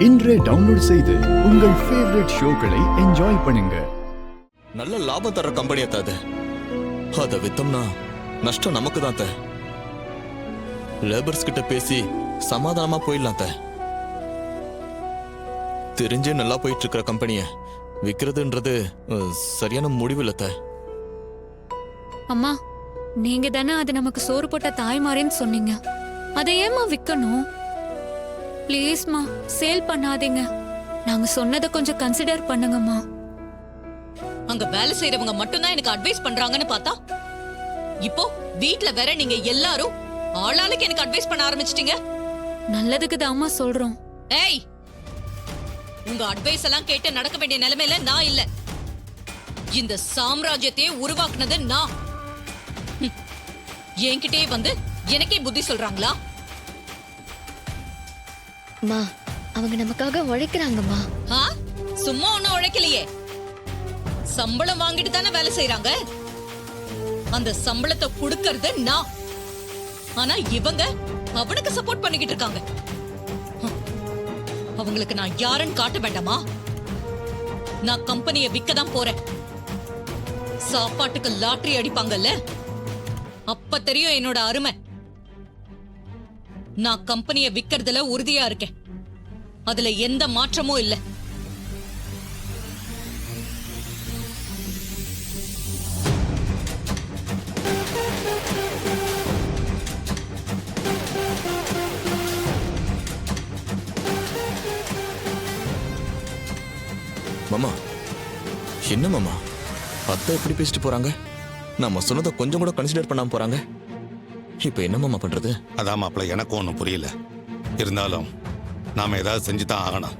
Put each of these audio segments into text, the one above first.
இன்றே டவுன்லோட் செய்து உங்கள் ஃபேவரட் ஷோக்களை என்ஜாய் பண்ணுங்க. நல்ல லாபம் தர கம்பெனி அது. அதை வித்தோம்னா நஷ்டம் நமக்கு தான். லேபர்ஸ் கிட்ட பேசி சமாதானமா போயிடலாம். தெரிஞ்சே நல்லா போயிட்டு இருக்கிற கம்பெனிய விக்கிறதுன்றது சரியான முடிவு இல்ல. அம்மா, நீங்க தானே அது நமக்கு சோறு போட்ட தாய்மாரேன்னு சொன்னீங்க. அதை ஏமா விக்கணும்? ப்ளீஸ்மா, சேல் பண்ணாதீங்க. நாங்க சொன்னதை கொஞ்சம் கன்சிடர் பண்ணுங்கம்மா. அங்க வேலை செய்யறவங்க மட்டும்தான் எனக்கு அட்வைஸ் பண்றாங்கன்னு பார்த்தா, இப்போ வீட்ல வேற நீங்க எல்லாரும் ஆளாளுக்கு எனக்கு அட்வைஸ் பண்ண ஆரம்பிச்சிட்டீங்க. நல்லதுக்கு தாம்மா சொல்றோம். ஏய், உங்க அட்வைஸ் எல்லாம் கேட்டு நடக்க வேண்டிய நிலைமையில நான் இல்ல. இந்த சாம்ராஜ்யத்தையே உருவாக்குனது நான். என்கிட்டயே வந்து எனக்கே புத்தி சொல்றாங்களா? மா, அவங்க நமக்காக உழைக்கிறாங்கம்மா. சும்மா ஒண்ணும் உழைக்கலையே. சம்பளம் வாங்கிட்டு தானே வேலை செய்யறாங்க. அந்த சம்பளத்தை கொடுக்கறது நான். ஆனா இவங்க அவனுக்கு சப்போர்ட் பண்ணிக்கிட்டு இருக்காங்க. அவங்களுக்கு நான் யாருன்னு காட்ட வேண்டாமா? நான் கம்பெனியை விற்க தான் போறேன். சாப்பாட்டுக்கு லாட்டரி அடிப்பாங்கல்ல, அப்ப தெரியும் என்னோட அருமை. நான் கம்பெனியை விக்கிறதுல உறுதியா இருக்கேன். அதுல எந்த மாற்றமும் இல்ல. மாமா, என்ன மாமா அத்தை எப்படி பேசிட்டு போறாங்க? நம்ம சொன்னதை கொஞ்சம் கூட கன்சிடர் பண்ணாம போறாங்க. இப்ப என்ன மாமா பண்றது? அதான் மாப்பிள்ள, எனக்கும் ஒன்றும் புரியல. இருந்தாலும் நாம ஏதாவது செஞ்சுதான் ஆகணும்.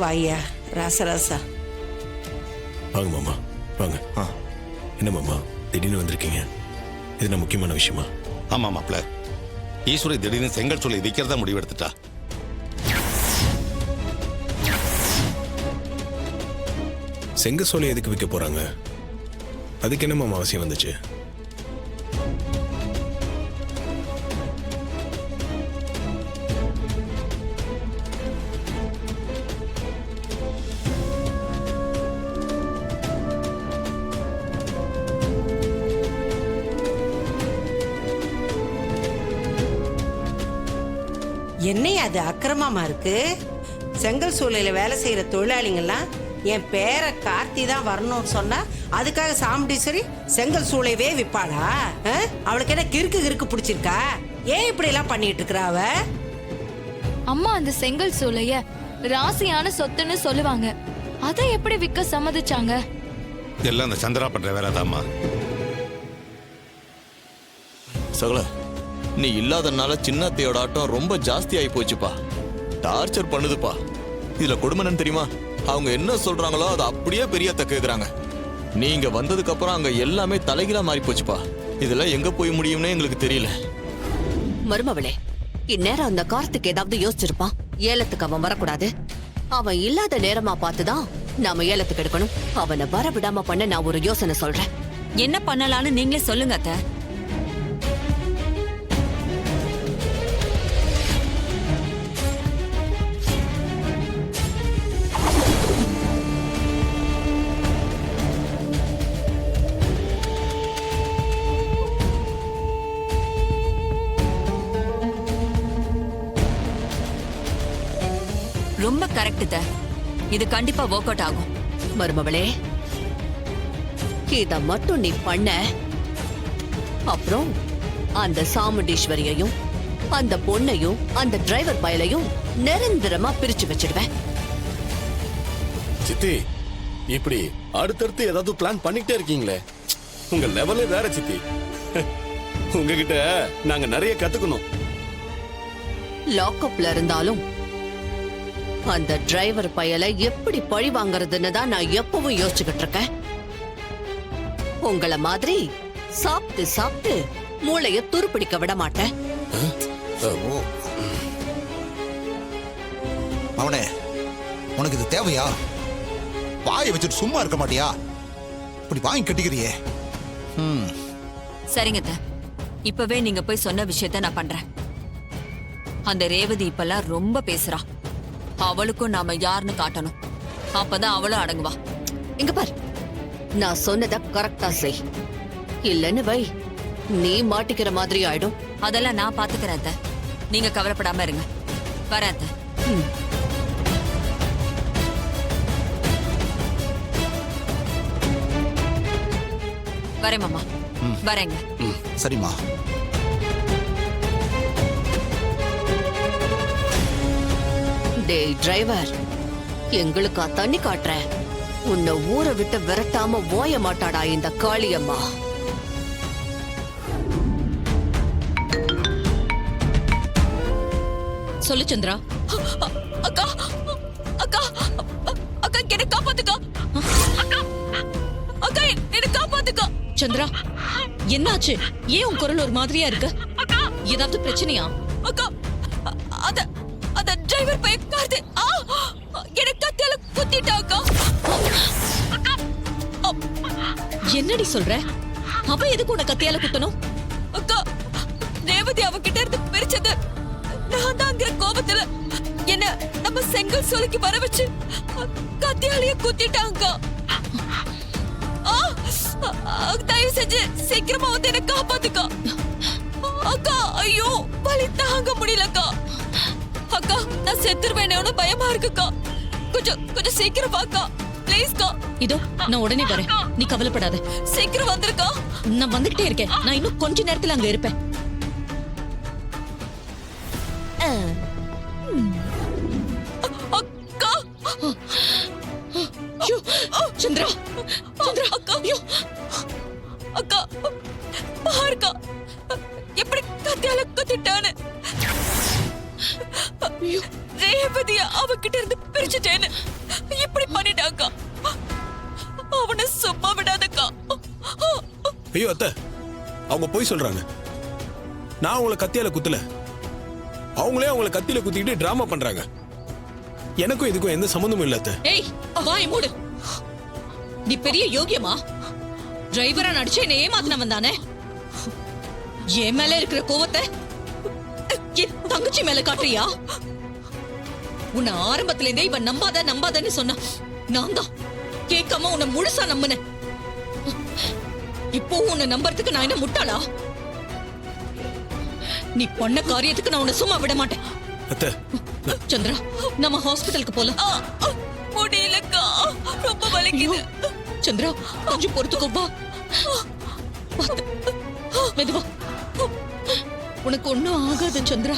வாயா ராசராசா. வாங்க மாமா, வாங்க. என்ன மாமா திடீர்னு வந்திருக்கீங்க? இது என்ன முக்கியமான விஷயமா? ஆமா மாப்பிள்ள, ஈஸ்வரி திடீர்னு செங்கல் சூளை விற்கிறதா முடிவெடுத்துட்டா. செங்க சோலை எதுக்கு விற்க போறாங்க? அதுக்கு என்ன மாமா அவசியம் வந்துச்சு? என்னையா அது அக்கிரமமா இருக்கு? செங்கல் சூளையில வேலை செய்யற தொழிலாளிங்கெல்லாம் என் பேர கார்த்தி தான் வரணும்னு சொன்னா அதுக்காக சாமுண்டீஸ்வரி செங்கல் சூளையவே விற்பாளா? அவளுக்கு என்ன கிறுக்கு பிடிச்சிருக்கா? ஏன் இப்படி எல்லாம் பண்ணிட்டு இருக்கா அவ? அம்மா, அந்த செங்கல் சூளைய ராசியான சொத்துன்னு சொல்லுவாங்க. அதை எப்படி விற்க சம்மதிச்சாங்க? எல்லாம் அந்த சந்திரா பண்ற வேலைதாம்மா. சகல, நீ இல்லாதனால சின்னத்தையோட ஆட்டம் ரொம்ப ஜாஸ்தி ஆகி போச்சுப்பா. டார்ச்சர் பண்ணுதுப்பா. இதுல கொடுமை என்னன்னு தெரியுமா? அவங்க என்ன சொல்றாங்களோ அதை அப்படியே பெரியத்த கேக்குறாங்க. நீங்க வந்ததுக்கு அப்புறம் அங்க எல்லாமே தலைகீழா மாறி போச்சுப்பா. இதெல்லாம் எங்க போய் முடியும்னு எங்களுக்கு தெரியல. மருமவளே, இந்நேரம் அந்த கார்த்திக் ஏதாவது யோசிச்சிருப்பான். ஏலத்துக்கு அவன் வரக்கூடாது. அவன் இல்லாத நேரமா பார்த்துதான் நாம ஏலத்துக்கு எடுக்கணும். அவனை வர விடாம பண்ண நான் ஒரு யோசனை சொல்றேன். என்ன பண்ணலாம்னு நீங்களே சொல்லுங்க அத்தை. ரொம்ப கரெக்ட். இது கண்டிப்பா ஒர்க் அவுட் ஆகும். மருமவளே, இத மட்டும் நீ பண்ண, அப்புறம் அந்த சாமுண்டீஸ்வரியையும் அந்த பொண்ணையும் அந்த டிரைவர் பயலையும் நிரந்தரமா பிரிச்சு வச்சிடுவேன். சித்தி, இப்படி அடுத்தடுத்து ஏதாவது பிளான் பண்ணிக்கிட்டே இருக்கீங்களே, உங்க லெவலே வேற சித்தி. உங்ககிட்ட நாங்க நிறைய கத்துக்கணும். லாக்அப்ல இருந்தாலும் அந்த டிரைவர் பயலை எப்படி பழி வாங்கறதுன்னு தான் நான் எப்பவும் யோசிச்சுக்கிட்டு இருக்கேன். உங்களை மாதிரி சாப்பிட்டு சாப்பிட்டு மூளைய துருப்பிடிக்க விட மாட்டேன். அவனே, உனக்கு இது தேவையா? வாயை வச்சுட்டு சும்மா இருக்க மாட்டியா? இப்படி வாங்கி கட்டிக்கிறியே. சரிங்க அத்தை. இப்பவே நீங்க போய் சொன்ன விஷயத்த நான் பண்றேன். அந்த ரேவதி இப்பெல்லாம் ரொம்ப பேசுறா. அவளுக்கும் நாம யாருன்னு காட்டணும். அப்பதான் அவளும் அடங்குவா. இங்க பார், நான் சொன்னத கரெக்டா செய். இல்லன்னு வை, நீ மாட்டிக்கிற மாதிரி ஆயிடும். அதெல்லாம் நான் பாத்துக்கிறேன் அத்தை. நீங்க கவலைப்படாம இருங்க. வரேன் அத்தை. வரேன் மாமா. வரேங்க. சரிம்மா. டேய் டிரைவர், எங்களுக்கா தண்ணி காட்டுற? உன்னை ஊரை விட்டு விரட்டாம ஓய மாட்டாடா இந்த காளியம்மா. சொல்லு சந்திரா. அக்கா அக்கா அக்கா என்ன காப்பாத்துக்கா. அக்கா அக்கா என்ன காப்பாத்துக்கா. சந்திரா, என்னாச்சு? ஏன் உன் குரல் ஒரு மாதிரியா இருக்கு? ஏதாவது பிரச்சனையா? அக்கா அத அத டிரைவர் பையன் கார்த்தி என்ன கத்தியால குத்திட்டா அக்கா. என்னடி சொல்ற? அவ எதுக்கு உன்னை கத்தியால குத்தணும்? அக்கா ரேவதி அவகிட்ட இருந்து பிரிச்சது நான் தாங்கிற கோபத்துல என்ன நம்ம செங்கல் சோலைக்கு வர வச்சு கத்தியாலேயே குத்திட்டாங்க. தயவு செஞ்சு சீக்கிரமா வந்து என்ன காப்பாத்துக்கா. அக்கா ஐயோ வலி தாங்க முடியலக்கா. அக்கா நான் செத்துருவேன்னு பயமா இருக்குக்கா. கொஞ்சம் கொஞ்சம் சீக்கிரம் வாக்கா ப்ளீஸ்க்கா. இதோ நான் உடனே வரேன், நீ கவலைப்படாத. சீக்கிரம் வந்துருக்கா. நான் வந்துகிட்டே இருக்கேன். நான் இன்னும் கொஞ்ச நேரத்துல அங்க இருப்பேன். அக்கா ஐயோ, சந்திரா சந்திரா அக்கா ஐயோ. அக்கா பாருக்கா எப்படி கத்தியால குத்திட்டான்னு. ரேவதிய அவகிட்ட இருந்து பிரிச்சுட்டேன்னு இப்படி பண்ணிட்டாக்கா. அவனை சும்மா விடாதக்கா. ஐயோ அத்தை, அவங்க போய் சொல்றாங்க. நான் உங்களை கத்தியால குத்தல, அவங்களே அவங்கள கத்தியில குத்திக்கிட்டு டிராமா பண்றாங்க. எனக்கும் இதுக்கும் எந்த சம்பந்தமும் இல்ல அத்தை. ஏய் வாய் மூடு. நீ பெரிய யோகியமா? டிரைவரா நடிச்சு என்ன ஏமாத்தினவன் தானே? என் மேல இருக்கிற கோவத்தை என் தங்கச்சி மேல காட்டுறியா? உன்னை ஆரம்பத்துல இருந்தே இவன் நம்பாத நம்பாதன்னு சொன்ன நான் தான் கேட்காம உன்னை முழுசா நம்பினேன். இப்போ உன்னை நம்புறதுக்கு நான் என்ன முட்டாளா? நீ பண்ண காரியத்துக்கு நான் உன்னை சும்மா விட மாட்டேன். அத்தை, சந்திரா, நம்ம ஹாஸ்பிடலுக்கு போலாம். முடியலக்கா, ரொம்ப வலிக்குது. சந்திரா கொஞ்சம் பொறுத்துக்கோ. வா மெதுவா. உனக்கு ஒண்ணும் ஆகாது சந்திரா.